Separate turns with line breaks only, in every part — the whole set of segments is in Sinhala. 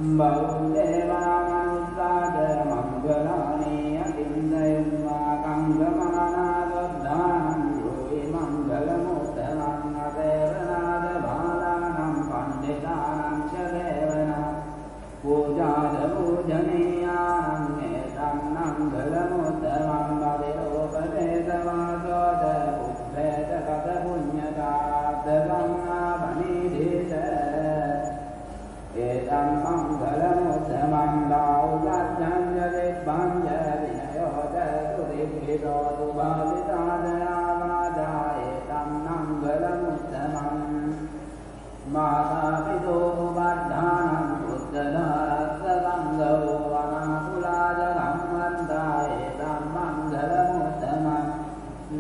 බෞද්ධේවාමනුස්සාද මංගලානී අතින්දයුම්වා කංගමානාදොද්ධානං යෝයි මංගලමුත්තමං අදේවනාද බාලානම් පණ්ඩිතානම් ච දේවනා පූජාද පූජනීයානං ඒතං මංගලමුත්තමං බදේරෝපදේශවාසෝද පුබ්බේත කත පුඤ්ඤතාද සම්මාපනීදේශ ඒතං මංගලමුත්තමං දාඋලච්ඡංජ විනයෝද සුරිභිදෝ දුබාලිතාදයාවාදා ඒතං මංගලමුත්තමං මාතාපිතෝ වර්ධානං බුද්ධදාරස්ස සංඝෝ වනාකුලාද සම්මන්තා ඒතං මංගලමුත්තමං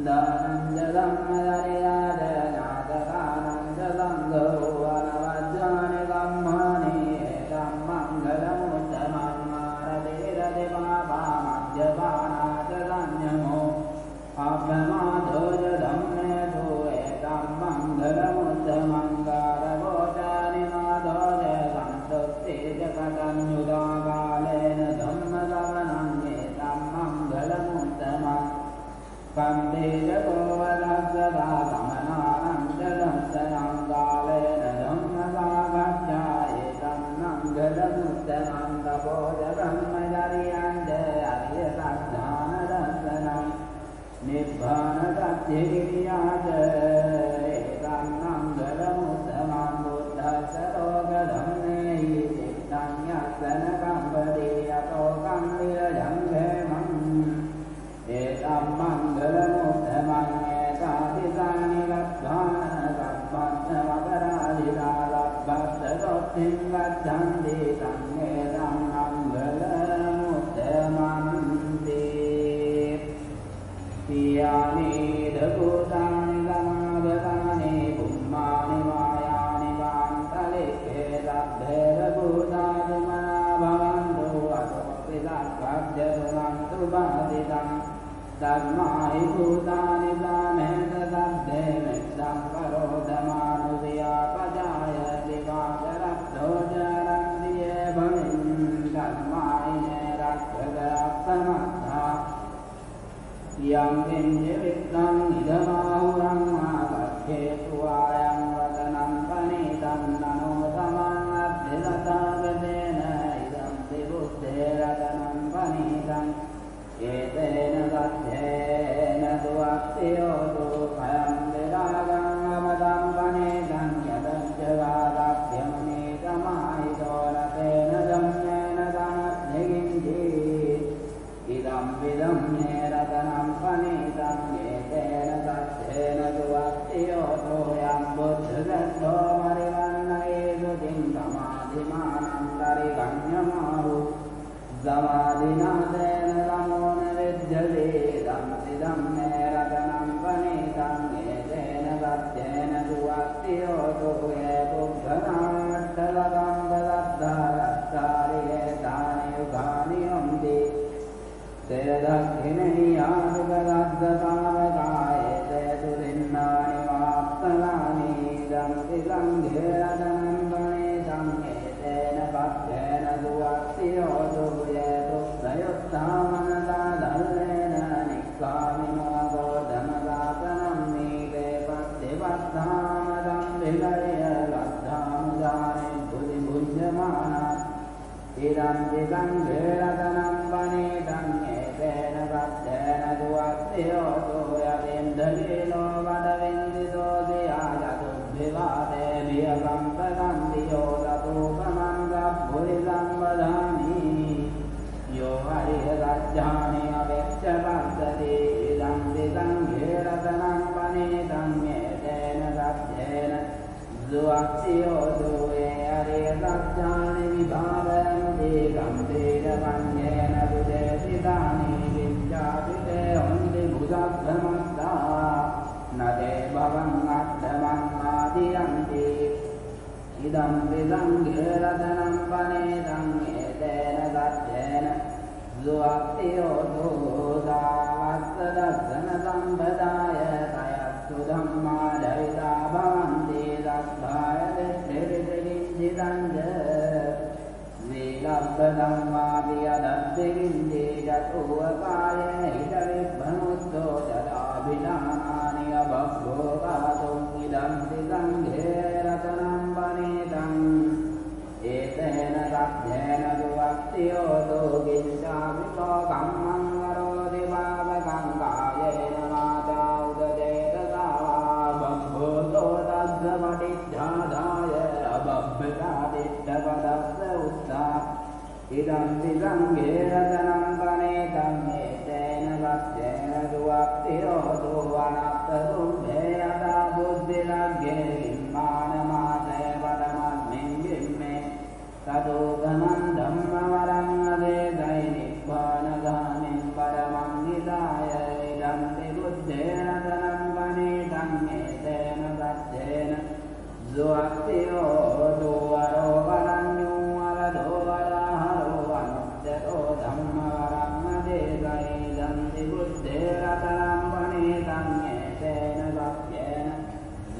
දානං ධම්මදරියාද නාදකානං සංඝෝ වනවජ්ජානි කම්මානි ඒතං මංගලමුත්තමං මාරදේරදේ පාපා මජ්ජපානාද සංයමෝ අබ්බමාදෝජ ධම්මේදෝ ඒතං මංගලමුත්තමං කාරවෝචානි මාදෝජ සන්තුත්තේජ කතඤ්ඤුදා කාලේන ධම්මසවණං ඒතං මංගලමුත්තමං කම්මේලකෝ වදස්සදා සමනානං දස්සනං කාලේන ධම්මසාගච්ඡා ඒතං මංගලමුත්තමං තපෝජ බ්‍රහ්මචරියං අරිය සද්ධාන දස්සනං නිබ්බාන සත්‍යෙකියාද ඒතං මංගලමුත්තමං බුද්ධස්ස ලෝක ධම්මේහි සිද්ධං යස්සන කම්පදී යතෝ කම්මිරජං හේමං ඒතං මංගලමුත්තමං ඒතාදිසානි ලබ්ධාන සම්පත්ත වකරාදිනා ලබ්බස්ස දොත්තිං ගච්ඡන්ති තං ඒතං මංගලමුත්තමන්ති පියානි දකුතානි සමාගතානි පුම්මානි මායානි කාන්තලේකේ ලබ්ධේර භූතානි මනා භවන්තු අසෝපි ලක්ඛජ්ජතුනන්තු බාදිතං ධම්මායි භූතානි දානේත සබ්බේ මෙත්තං කරෝධමානුසියා පජාය දිවාචරත්තෝ ජරන්දියේ භමින් ධම්මායි නේරක්ඛද අප්පමත්තා යං කිංච විත්තං ඉදමාහුරං ආපච්චේතු ආයං වදනං පනිතං නනෝ තමං අබ්බිලතාවදේන ඉදං තිබුත්තේ රතනං පනිතං ඒතේන සත්‍යේන දුක්ඛයෝ දුක්ඛයං විරාගං අවදං පනිතං යදංච වාදක්ඛ්‍යමනේ සමාහිතෝ රතේන ධම්මේන සමත්ථිකින්ති ඉදම් විදම් නේරතනම් පනිතං ඒතේන සත්‍යේන දුක්ඛයෝ යම් බුද්ධගතෝ මරිවන්නයේ දුකින් සමාධිමානං පරිගඤ්ඤමාහු සමාධිනාදේන සමෝන විද්‍යලේ ධම්මිදම් නේරතනම් පනිතං ඒතේන සත්‍යේන දුක්ඛයෝ යේ බුද්ධනාට්ඨලකම් බලද්ධාරත්තාරියේ දානි යුගානි යම්දි තේදක්ඛිනේ ආනුගලද්දතාවකායේ තේතුරින්නානි වාප්තලානි ධම්මිදම් ඝේරදනම් පනිතං ඒතේන පත්තේන දුක්ඛයෝ දුයේ දුක්ඛයොත්තාමනතා ධර්මේන නික්ඛාමිනෝ ගෝධමදාතනම් නීලේ පත්තිවත්තාමදම් විලය ලද්ධාමුදානේ බුද්ධි බුද්ධමානා ඉදං දිගං වේරතනම් පනිතං ඒතේන පත්තේන දුක්ඛයෝ දුයදෙන්දලීනෝ වදවින්දිතෝ දියායතුබ්බිවාදේ වියකම්පකම්දියෝ තතෝපමං ගබ්බුරිසං වදාමි යෝ හරිහ රජ්ජානි අවෙච්ච පස්සති ඉදං දිගං වේරතනම් පනිතං ඒතේන සත්‍යේන දුක්ඛයෝ දුයේ අරිය සත්‍යානි විභාවන්ති ගම්බීර පඤ්ඤේන බුදේසිතානි විඤ්ඤාතිතේ හොන්ති බුද්ධමස්සා නදේ භවං අත්තමං ආදියන්ති ඉදම් විදං ඝේරතනම් පනිතං ඒතේන සත්‍යේන දුක්ඛයෝ දෝදාවස්ස දස්සන සම්පදාය තයස්සු ධම්මා දෛතා භවන්ති දස්සාය දෙත්තේ तूवकाये हितविभ्रमुद्धो जलाभिधानानि अबभ्भोगातुम् इदं त्रिसङ्घे रतनं वनेदम् एतेन लब्धेन सुवक्तियोतो किञ्चापि लोकं मङ्गरोति पावकं कायेन माता उददेतसा बभ्भोतो तद्ध्वमटिध्याधाय अबभ्रतादिष्टपदस्य उत्सा इदं त्रिसङ्घे रतनं वनेदम् एतेन लब्धेन सुवक्तियोतो अनाप्ततुम्भे यदा बुद्धिलग्गे किम्मानमाशय परमस्मिन् गिम्मे तदोगमं धम्मवरं अदेदैनिभ्वानगामिं परमं निधाय इदं त्रिबुद्धेन धनं वनेदं एतेन लब्धेन सुवक्तियोतो वरोवरन्यो वरदो वराहरो अनुच्यतो धम्मवरं अदेदैदं त्रिबुद्धेन धनं वनेदं एतेन लब्धेन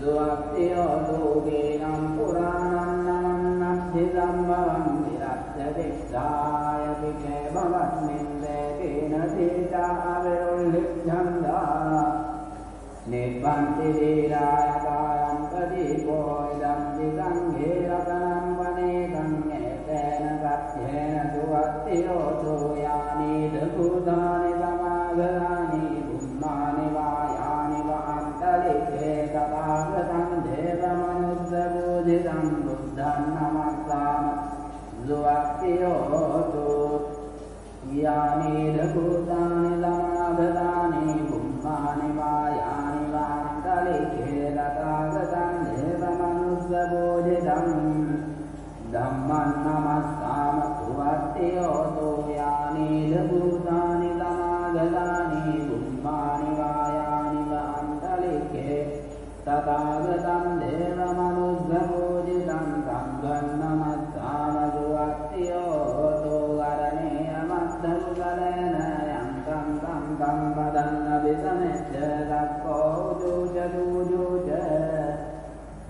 सुवक्तियोतो कीनं पुराणं नमं नब्धिसम्भवं विरक्तदिक्षाय दिखे भवस्मिन् लेखेन सीता अविरुल्लिच्छन्दा निबन्ति धीराय कायं प्रदीपो इदं त्रिसङ्घे रतनं वनेदं एतेन लब्धेन सुवक्तियोतो यानि भूतानि समागतानि ब्रह्माणि वा यानि वा अन्तरिक्षे तथागतं देवमनुष्यपूजितं बुद्धं नमस्ताम सुवक्तियोतो यानि भूतानि समागतानि ब्रह्माणि वा यानि वा अन्तरिक्षे तथागतं देवमनुष्यपूजितं धम्मं नमस्ताम सुवक्तियोतो यानि भूतानि समागतानि ब्रह्माणि वा यानि वा अन्तरिक्षे तथागतं देवमनुष्यपूजितं धम्मं नमस्ताम सुवक्तियोतो वरणेयमद्धमुदलेन यन्तं तं तं वदन्नभिसमेत्य तत्कोजूजूजूज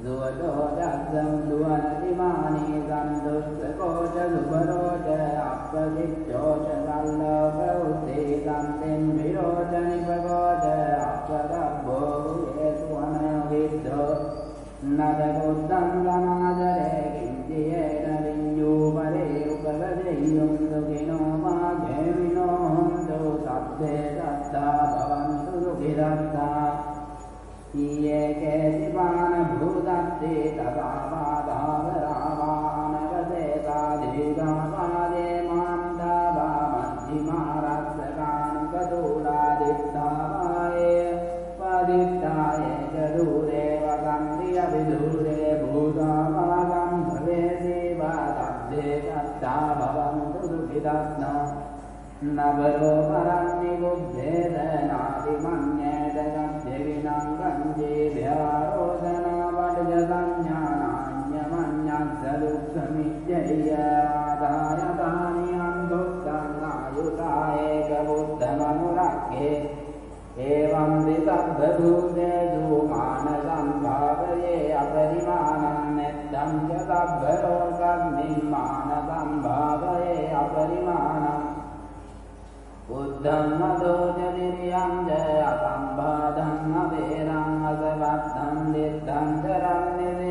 दुवचोदग्धं दुवनतिमानि सन्दुष्टकोच सुभरोच अप्रदिक्षोच सल्लभौस्थितं विरोच निपगोच अप्रदभ्भो येष्वनविद्धो न तगुद्धं समाजरे किञ्चियेन विञ्जूपरे उपगदेयं सुखिनो माघेमिनो हन्तु सत्ते दत्ता भवन्तु सुखिदत्ता ये केशिपानभूदत्ते तथा पादावरावानवते साधिकापादे मान्दावा मध्यमारक्षकानुकतूलादित्तावाये पदित्ताय च दूरे वकन्दियविदूरे भूतावागं भवेदेवा तद्धे तत्ता भवन्तु सुखिदत्ता नगरो परन्निबुद्धेद नादिमन्येद गद्यविनं गञ्जेभ्यारोदना वड्जसंज्ञानान्यमन्यद्धदुःखमित्यय आदाय तानि अन्धुक्तङ्गायुतायेकबुद्धमनुरक्षे एवं विसब्धभूतेषु मानसं भावये अपरिमाणं नित्यं च सब्धलोकग्निं मानसं भावये अपरिमाणम् बुद्धं मदोजनिर्यं जय असम्बाधं अवेरं असबद्धं दिद्धं चरं निवे